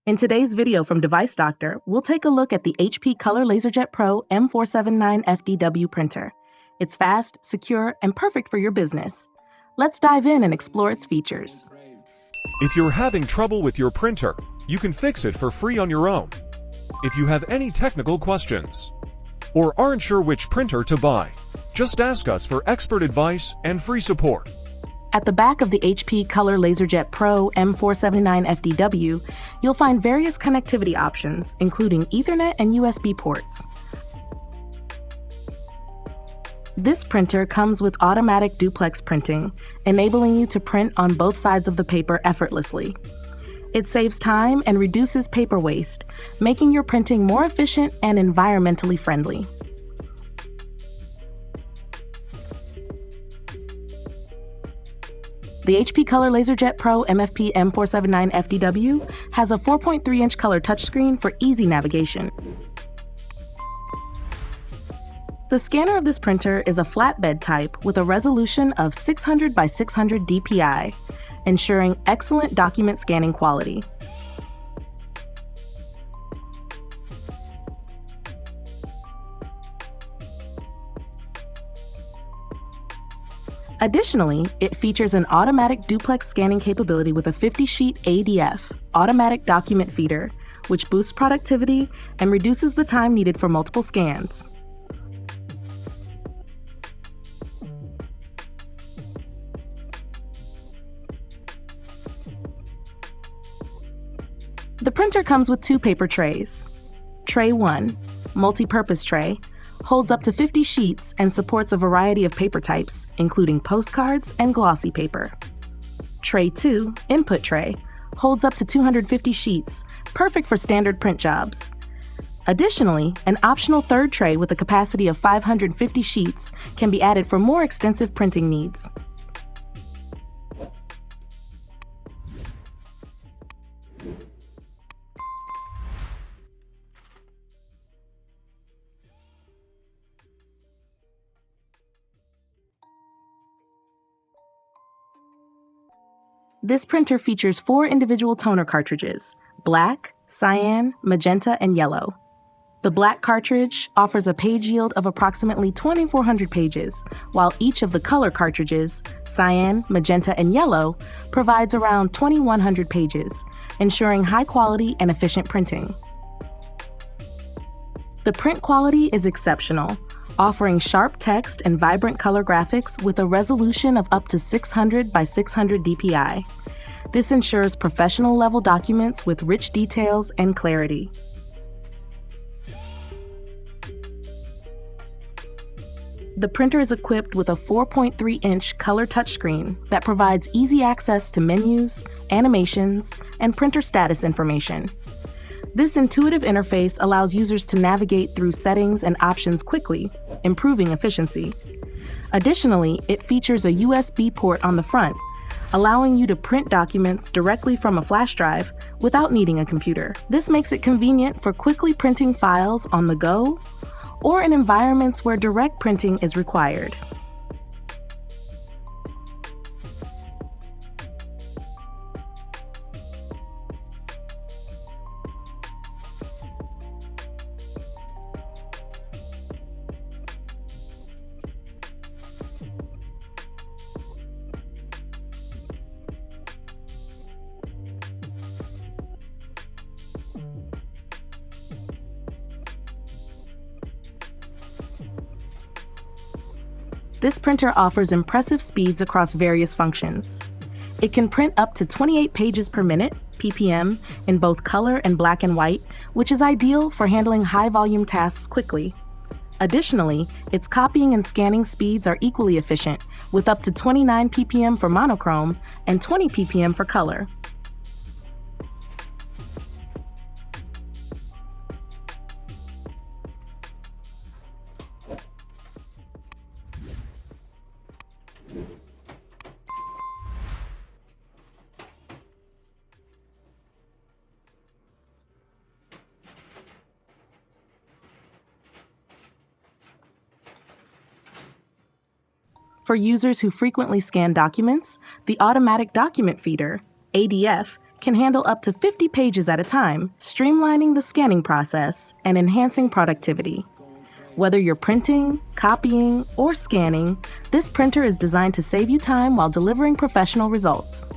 In today's video from Device Doctor, we'll take a look at the HP Color LaserJet Pro M479fdw printer. It's fast, secure, and perfect for your business. Let's dive in and explore its features. If you're having trouble with your printer, you can fix it for free on your own. If you have any technical questions or aren't sure which printer to buy, just ask us for expert advice and free support. At the back of the HP Color LaserJet Pro M479fdw, you'll find various connectivity options, including Ethernet and USB ports. This printer comes with automatic duplex printing, enabling you to print on both sides of the paper effortlessly. It saves time and reduces paper waste, making your printing more efficient and environmentally friendly. The HP Color LaserJet Pro MFP M479fdw has a 4.3-inch color touchscreen for easy navigation. The scanner of this printer is a flatbed type with a resolution of 600 by 600 dpi, ensuring excellent document scanning quality. Additionally, it features an automatic duplex scanning capability with a 50-sheet ADF, automatic document feeder, which boosts productivity and reduces the time needed for multiple scans. The printer comes with two paper trays. Tray 1, multi-purpose tray, holds up to 50 sheets and supports a variety of paper types, including postcards and glossy paper. Tray 2, input tray, holds up to 250 sheets, perfect for standard print jobs. Additionally, an optional third tray with a capacity of 550 sheets can be added for more extensive printing needs. This printer features 4 individual toner cartridges: black, cyan, magenta, and yellow. The black cartridge offers a page yield of approximately 2,400 pages, while each of the color cartridges, cyan, magenta, and yellow, provides around 2,100 pages, ensuring high quality and efficient printing. The print quality is exceptional, offering sharp text and vibrant color graphics with a resolution of up to 600 by 600 dpi. This ensures professional-level documents with rich details and clarity. The printer is equipped with a 4.3-inch color touchscreen that provides easy access to menus, animations, and printer status information. This intuitive interface allows users to navigate through settings and options quickly, improving efficiency. Additionally, it features a USB port on the front, allowing you to print documents directly from a flash drive without needing a computer. This makes it convenient for quickly printing files on the go or in environments where direct printing is required. This printer offers impressive speeds across various functions. It can print up to 28 pages per minute, ppm, in both color and black and white, which is ideal for handling high-volume tasks quickly. Additionally, its copying and scanning speeds are equally efficient, with up to 29 ppm for monochrome and 20 ppm for color. For users who frequently scan documents, the automatic document feeder, ADF, can handle up to 50 pages at a time, streamlining the scanning process and enhancing productivity. Whether you're printing, copying, or scanning, this printer is designed to save you time while delivering professional results.